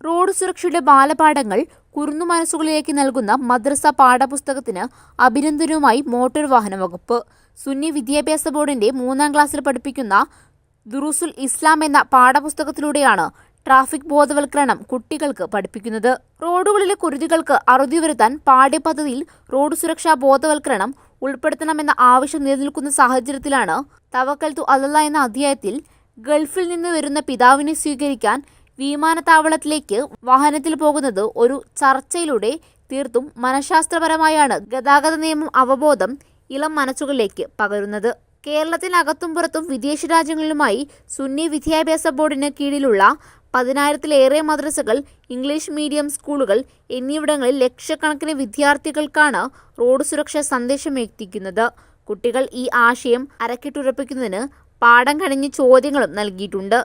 Road സുരക്ഷയുടെ ബാലപാഠങ്ങൾ കുരുന്നു മനസ്സുകളിലേക്ക് നൽകുന്ന മദ്രസ പാഠപുസ്തകത്തിന് അഭിനന്ദനവുമായി മോട്ടോർ വാഹന വകുപ്പ്. സുന്നി വിദ്യാഭ്യാസ ബോർഡിന്റെ 3ാം ക്ലാസ്സിൽ പഠിപ്പിക്കുന്ന ദുറൂസുൽ ഇസ്ലാം എന്ന പാഠപുസ്തകത്തിലൂടെയാണ് ട്രാഫിക് ബോധവൽക്കരണം കുട്ടികൾക്ക് പഠിപ്പിക്കുന്നത്. റോഡുകളിലെ കുരുതികൾക്ക് അറുതി വരുത്താൻ പാഠ്യപദ്ധതിയിൽ റോഡ് സുരക്ഷാ ബോധവൽക്കരണം ഉൾപ്പെടുത്തണമെന്ന ആവശ്യം നിലനിൽക്കുന്ന സാഹചര്യത്തിലാണ് തവക്കൽതു അലല്ലാഹ് എന്ന അധ്യായത്തിൽ ഗൾഫിൽ നിന്ന് വരുന്ന പിതാവിനെ സ്വീകരിക്കാൻ വിമാനത്താവളത്തിലേക്ക് വാഹനത്തിൽ പോകുന്നത് ഒരു ചർച്ചയിലൂടെ തീർത്തും മനഃശാസ്ത്രപരമായാണ് ഗതാഗത നിയമം അവബോധം ഇളം മനസ്സുകളിലേക്ക് പകരുന്നത്. കേരളത്തിനകത്തും പുറത്തും വിദേശ രാജ്യങ്ങളിലുമായി സുന്നി വിദ്യാഭ്യാസ ബോർഡിന് കീഴിലുള്ള 10,000-ലേറെ മദ്രസകൾ, ഇംഗ്ലീഷ് മീഡിയം സ്കൂളുകൾ എന്നിവിടങ്ങളിൽ ലക്ഷക്കണക്കിന് വിദ്യാർത്ഥികൾക്കാണ് റോഡ് സുരക്ഷാ സന്ദേശം എത്തിക്കുന്നത്. കുട്ടികൾ ഈ ആശയം അരക്കിട്ടുറപ്പിക്കുന്നതിന് പാഠം കഴിഞ്ഞ് ചോദ്യങ്ങളും നൽകിയിട്ടുണ്ട്.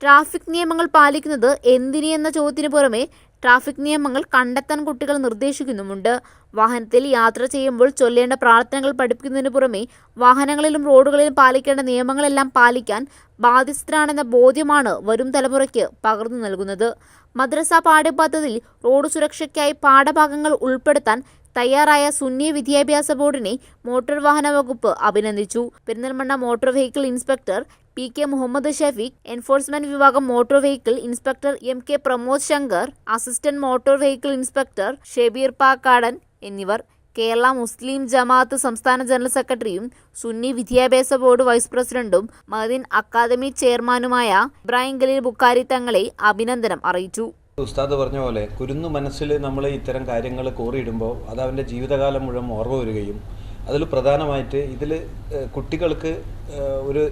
ട്രാഫിക് നിയമങ്ങൾ പാലിക്കുന്നത് എന്തിന് എന്ന ചോദ്യത്തിന് പുറമെ ട്രാഫിക് നിയമങ്ങൾ കണ്ടെത്താൻ കുട്ടികൾ നിർദ്ദേശിക്കുന്നുമുണ്ട്. വാഹനത്തിൽ യാത്ര ചെയ്യുമ്പോൾ ചൊല്ലേണ്ട പ്രാർത്ഥനകൾ പഠിപ്പിക്കുന്നതിന് പുറമെ വാഹനങ്ങളിലും റോഡുകളിലും പാലിക്കേണ്ട നിയമങ്ങളെല്ലാം പാലിക്കാൻ ബാധ്യസ്ഥരാണെന്ന ബോധ്യമാണ് വരും തലമുറയ്ക്ക് പകർന്നു നൽകുന്നത്. മദ്രസ പാഠ്യപദ്ധതിയിൽ റോഡ് സുരക്ഷയ്ക്കായി പാഠഭാഗങ്ങൾ ഉൾപ്പെടുത്താൻ തയ്യാറായ സുന്നി വിദ്യാഭ്യാസ ബോർഡിനെ മോട്ടോർ വാഹന വകുപ്പ് അഭിനന്ദിച്ചു. Perinthalmanna motor vehicle inspector PK Muhammad Shafeeq, enforcement വിഭാഗം motor vehicle inspector MK Pramod Shankar, assistant motor vehicle inspector Shebeer Pakkadan എന്നിവർ, കേരള മുസ്ലിം ജമാഅത്ത് സംസ്ഥാന ജനറൽ സെക്രട്ടറിയും സുന്നി വിദ്യാഭ്യാസ ബോർഡ് വൈസ് പ്രസിഡന്റും മദീൻ അക്കാദമി ചെയർമാനുമായ ഇബ്രാഹിം ഖലീൽ ബുഖാരി തങ്ങളെ അഭിനന്ദനം അറിയിച്ചു. ഉസ്താദ് പറഞ്ഞ പോലെ കുരുന്നു മനസ്സിൽ നമ്മൾ ഇത്തരം കാര്യങ്ങൾ കോറിയിടുമ്പോൾ അത് അവൻ്റെ ജീവിതകാലം മുഴുവൻ ഓർമ്മ വരികയും അതിൽ പ്രധാനമായിട്ട് ഇതിൽ കുട്ടികൾക്ക് ഒരു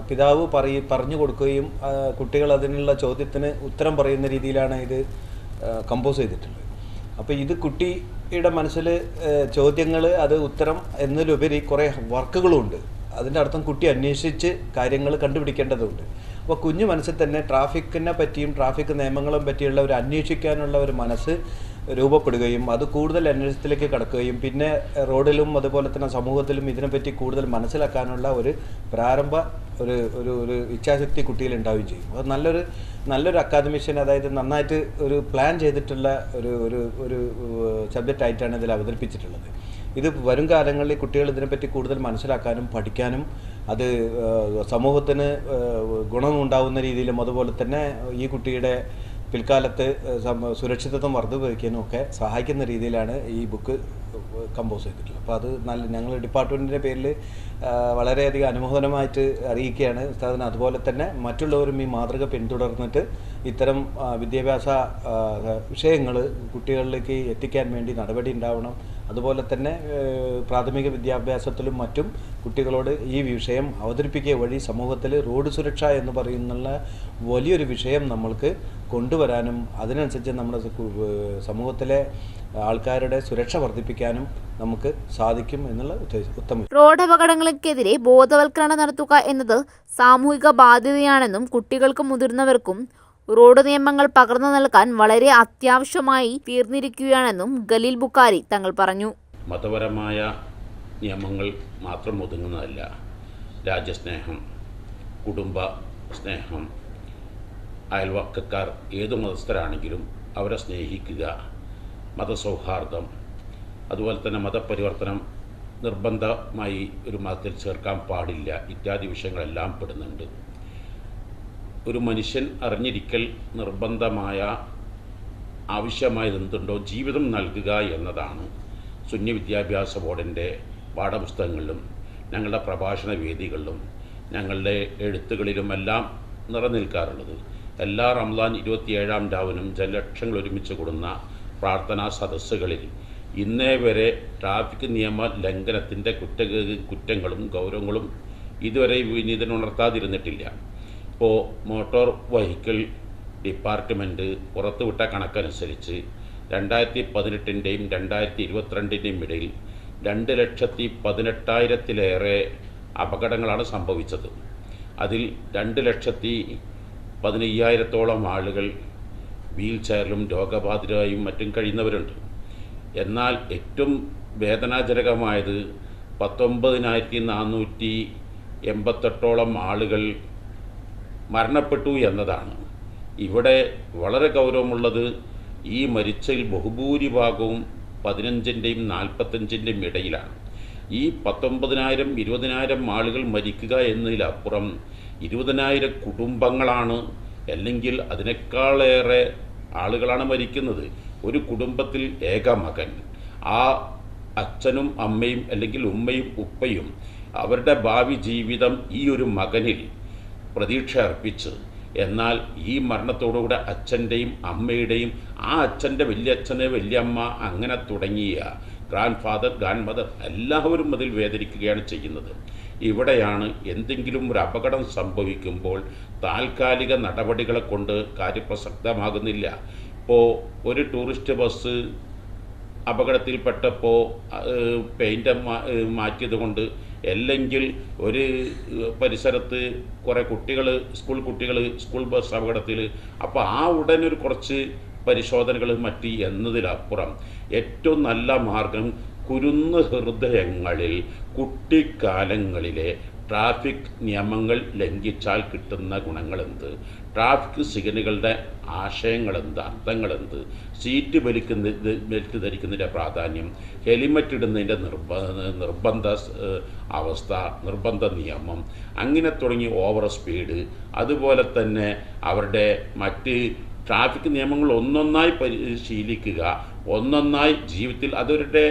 പിതാവ് പറഞ്ഞു കൊടുക്കുകയും കുട്ടികൾ അതിനുള്ള ചോദ്യത്തിന് ഉത്തരം പറയുന്ന രീതിയിലാണ് ഇത് കമ്പോസ് ചെയ്തിട്ടുള്ളത്. അപ്പോൾ ഇത് കുട്ടിയുടെ മനസ്സിൽ ചോദ്യങ്ങൾ അത് ഉത്തരം എന്നതിലുപരി കുറേ വർക്കുകളുമുണ്ട്. അതിൻ്റെ അർത്ഥം കുട്ടി അന്വേഷിച്ച് കാര്യങ്ങൾ കണ്ടുപിടിക്കേണ്ടതുണ്ട്. അപ്പോൾ കുഞ്ഞു മനസ്സിൽ തന്നെ ട്രാഫിക്കിനെ പറ്റിയും ട്രാഫിക് നിയമങ്ങളും പറ്റിയുള്ള ഒരു അന്വേഷിക്കാനുള്ള ഒരു മനസ്സ് രൂപപ്പെടുകയും അത് കൂടുതൽ അന്വേഷണത്തിലേക്ക് കടക്കുകയും പിന്നെ റോഡിലും അതുപോലെ തന്നെ സമൂഹത്തിലും ഇതിനെപ്പറ്റി കൂടുതൽ മനസ്സിലാക്കാനുള്ള ഒരു പ്രാരംഭ ഒരു ഒരു ഒരു ഇച്ഛാശക്തി കുട്ടിയിൽ ഉണ്ടാവുകയും ചെയ്യും. അത് നല്ലൊരു അക്കാദമിഷ്യൻ, അതായത് നന്നായിട്ട് ഒരു പ്ലാൻ ചെയ്തിട്ടുള്ള ഒരു ഒരു ഒരു സബ്ജക്റ്റായിട്ടാണ് ഇതിൽ അവതരിപ്പിച്ചിട്ടുള്ളത്. ഇത് വരും കാലങ്ങളിൽ കുട്ടികൾ ഇതിനെപ്പറ്റി കൂടുതൽ മനസ്സിലാക്കാനും പഠിക്കാനും അത് സമൂഹത്തിന് ഗുണമുണ്ടാകുന്ന രീതിയിലും അതുപോലെ തന്നെ ഈ കുട്ടിയുടെ പിൽക്കാലത്ത് സുരക്ഷിതത്വം വർദ്ധിപ്പിക്കാനും ഒക്കെ സഹായിക്കുന്ന രീതിയിലാണ് ഈ ബുക്ക് കമ്പോസ് ചെയ്തിട്ടുള്ളത്. അപ്പോൾ അത് ഞങ്ങൾ ഡിപ്പാർട്ട്മെൻറ്റിൻ്റെ പേരിൽ വളരെയധികം അനുമോദനമായിട്ട് അറിയിക്കുകയാണ് ഉസ്താദിന്. അതുപോലെ തന്നെ മറ്റുള്ളവരും ഈ മാതൃക പിന്തുടർന്നിട്ട് ഇത്തരം വിദ്യാഭ്യാസ വിഷയങ്ങൾ കുട്ടികളിലേക്ക് എത്തിക്കാൻ വേണ്ടി നടപടി ഉണ്ടാവണം. അതുപോലെ തന്നെ പ്രാഥമിക വിദ്യാഭ്യാസത്തിലും മറ്റും കുട്ടികളോട് ഈ വിഷയം അവതരിപ്പിക്കുക വഴി സമൂഹത്തിൽ റോഡ് സുരക്ഷ എന്ന് പറയുന്നുള്ള വലിയൊരു വിഷയം നമ്മൾക്ക് കൊണ്ടുവരാനും അതിനനുസരിച്ച് നമ്മുടെ സമൂഹത്തിലെ ആൾക്കാരുടെ സുരക്ഷ വർദ്ധിപ്പിക്കാനും നമുക്ക് സാധിക്കും എന്നുള്ള ഉത്തമം. റോഡ് അപകടങ്ങൾക്കെതിരെ ബോധവൽക്കരണം നടത്തുക എന്നത് സാമൂഹിക ബാധ്യതയാണെന്നും കുട്ടികൾക്കും മുതിർന്നവർക്കും റോഡ് നിയമങ്ങൾ പകർന്നു നൽകാൻ വളരെ അത്യാവശ്യമായി തീർന്നിരിക്കുകയാണെന്നും ഖലീൽ ബുഖാരി തങ്ങൾ പറഞ്ഞു. മതപരമായ നിയമങ്ങൾ മാത്രം ഒതുങ്ങുന്നതല്ല. രാജ്യസ്നേഹം, കുടുംബ സ്നേഹം, അയൽവക്കക്കാർ ഏതു മതസ്ഥരാണെങ്കിലും അവരെ സ്നേഹിക്കുക, മതസൗഹാർദ്ദം, അതുപോലെ തന്നെ മതപരിവർത്തനം നിർബന്ധമായി ഒരു മതത്തിൽ ചേർക്കാൻ പാടില്ല ഇത്യാദി വിഷയങ്ങളെല്ലാം പെടുന്നുണ്ട്. ഒരു മനുഷ്യൻ അറിഞ്ഞിരിക്കൽ നിർബന്ധമായ ആവശ്യമായതെന്തുണ്ടോ ജീവിതം നൽകുക എന്നതാണ് സുന്നി വിദ്യാഭ്യാസ ബോർഡിൻ്റെ പാഠപുസ്തകങ്ങളിലും ഞങ്ങളുടെ പ്രഭാഷണ വേദികളിലും ഞങ്ങളുടെ എഴുത്തുകളിലുമെല്ലാം നിലനിൽക്കാറുള്ളത്. എല്ലാ റംസാൻ 27-ാം രാവിനും ജനലക്ഷങ്ങൾ ഒരുമിച്ച് കൂടുന്ന പ്രാർത്ഥനാ സദസ്സുകളിൽ ഇന്നേ വരെ ട്രാഫിക് നിയമ ലംഘനത്തിൻ്റെ കുറ്റങ്ങളും ഗൗരവങ്ങളും ഇതുവരെ വിനീതനുണർത്താതിരുന്നിട്ടില്ല. ഇപ്പോൾ മോട്ടോർ വെഹിക്കിൾ ഡിപ്പാർട്ട്മെൻറ്റ് പുറത്തുവിട്ട കണക്കനുസരിച്ച് 2018-ൻ്റെയും 2022-ൻ്റെയും ഇടയിൽ 2,18,000-ലേറെ അപകടങ്ങളാണ് സംഭവിച്ചത്. അതിൽ 2,15,000-ഓളം ആളുകൾ വീൽ ചെയറിലും രോഗബാധിതരായും മറ്റും കഴിയുന്നവരുണ്ട്. എന്നാൽ ഏറ്റവും വേദനാജനകമായത് 19,488-ഓളം ആളുകൾ മരണപ്പെട്ടു എന്നതാണ്. ഇവിടെ വളരെ ഗൗരവമുള്ളത് ഈ മരിച്ചതിൽ ബഹുഭൂരിഭാഗവും 15-ൻ്റെയും 45-ൻ്റെയും ഇടയിലാണ്. ഈ 19,000 20,000 ആളുകൾ മരിക്കുക എന്നതിലപ്പുറം 20,000 കുടുംബങ്ങളാണ്, അല്ലെങ്കിൽ അതിനേക്കാളേറെ ആളുകളാണ് മരിക്കുന്നത്. ഒരു കുടുംബത്തിൽ ഏക മകൻ, ആ അച്ഛനും അമ്മയും അല്ലെങ്കിൽ ഉമ്മയും ഉപ്പയും അവരുടെ ഭാവി ജീവിതം ഈ ഒരു മകനിൽ പ്രതീക്ഷ അർപ്പിച്ച്, എന്നാൽ ഈ മരണത്തോടുകൂടെ അച്ഛൻ്റെയും അമ്മയുടെയും ആ അച്ഛൻ്റെ വല്യച്ഛന് വല്യമ്മ അങ്ങനെ തുടങ്ങിയ ഗ്രാൻഡ് ഫാദർ ഗ്രാൻഡ് മദർ എല്ലാവരും അതിൽ വേദനിക്കുകയാണ് ചെയ്യുന്നത്. ഇവിടെയാണ് എന്തെങ്കിലും ഒരു അപകടം സംഭവിക്കുമ്പോൾ താൽക്കാലിക നടപടികളെ കൊണ്ട് കാര്യപ്രസക്തമാകുന്നില്ല. ഇപ്പോൾ ഒരു ടൂറിസ്റ്റ് ബസ് അപകടത്തിൽപ്പെട്ടപ്പോൾ പെയിൻ്റ് മാറ്റിയത് കൊണ്ട്, അല്ലെങ്കിൽ ഒരു പരിസരത്ത് കുറേ കുട്ടികൾ സ്കൂൾ ബസ് അപകടത്തിൽ, അപ്പോൾ ആ ഉടനൊരു കുറച്ച് പരിശോധനകൾ മറ്റ് എന്നതിലപ്പുറം ഏറ്റവും നല്ല മാർഗം കുരുന്ന് ഹൃദയങ്ങളിൽ കുട്ടിക്കാലങ്ങളിലെ ട്രാഫിക് നിയമങ്ങൾ ലംഘിച്ചാൽ കിട്ടുന്ന ഗുണങ്ങളെന്ത്, ട്രാഫിക് സിഗ്നലുകളുടെ ആശയങ്ങളെന്ത്, അർത്ഥങ്ങളെന്ത്, സീറ്റ് ബെൽറ്റ് ധരിക്കുന്നതിൻ്റെ പ്രാധാന്യം, ഹെൽമെറ്റ് ഇടുന്നതിൻ്റെ നിർബന്ധ നിയമം, അങ്ങനെ തുടങ്ങി ഓവർ സ്പീഡ്, അതുപോലെ തന്നെ അവരുടെ മറ്റ് ട്രാഫിക് നിയമങ്ങൾ ഒന്നൊന്നായി പരിശീലിക്കുക, ഒന്നൊന്നായി ജീവിതത്തിൽ അതവരുടെ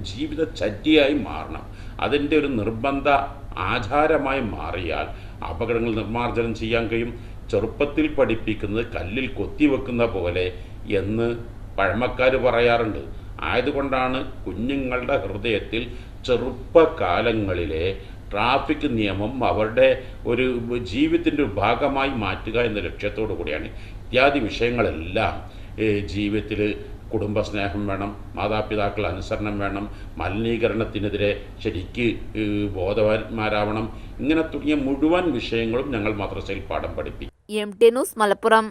ജീവിതചര്യയായി മാറണം. അതിൻ്റെ ഒരു നിർബന്ധ ആചാരമായി മാറിയാൽ അപകടങ്ങൾ നിർമ്മാർജ്ജനം ചെയ്യാൻ കഴിയും. ചെറുപ്പത്തിൽ പഠിപ്പിക്കുന്നത് കല്ലിൽ കൊത്തിവെക്കുന്ന പോലെ എന്ന് പഴമക്കാർ പറയാറുണ്ട്. ആയതുകൊണ്ടാണ് കുഞ്ഞുങ്ങളുടെ ഹൃദയത്തിൽ ചെറുപ്പകാലങ്ങളിലെ ട്രാഫിക് നിയമം അവരുടെ ഒരു ജീവിതത്തിൻ്റെ ഒരു ഭാഗമായി മാറ്റുക എന്ന ലക്ഷ്യത്തോടു കൂടിയാണ് ഇത്യാദി വിഷയങ്ങളെല്ലാം ജീവിതത്തിൽ. കുടുംബസ്നേഹം വേണം, മാതാപിതാക്കൾ അനുസരണം വേണം, മലിനീകരണത്തിനെതിരെ ശരിക്ക് ബോധവാന്മാരാവണം. ഇങ്ങനെ തുടങ്ങിയ മുഴുവൻ വിഷയങ്ങളും ഞങ്ങൾ മദ്രസയിൽ പാഠം പഠിപ്പിക്കും. MT news Malappuram.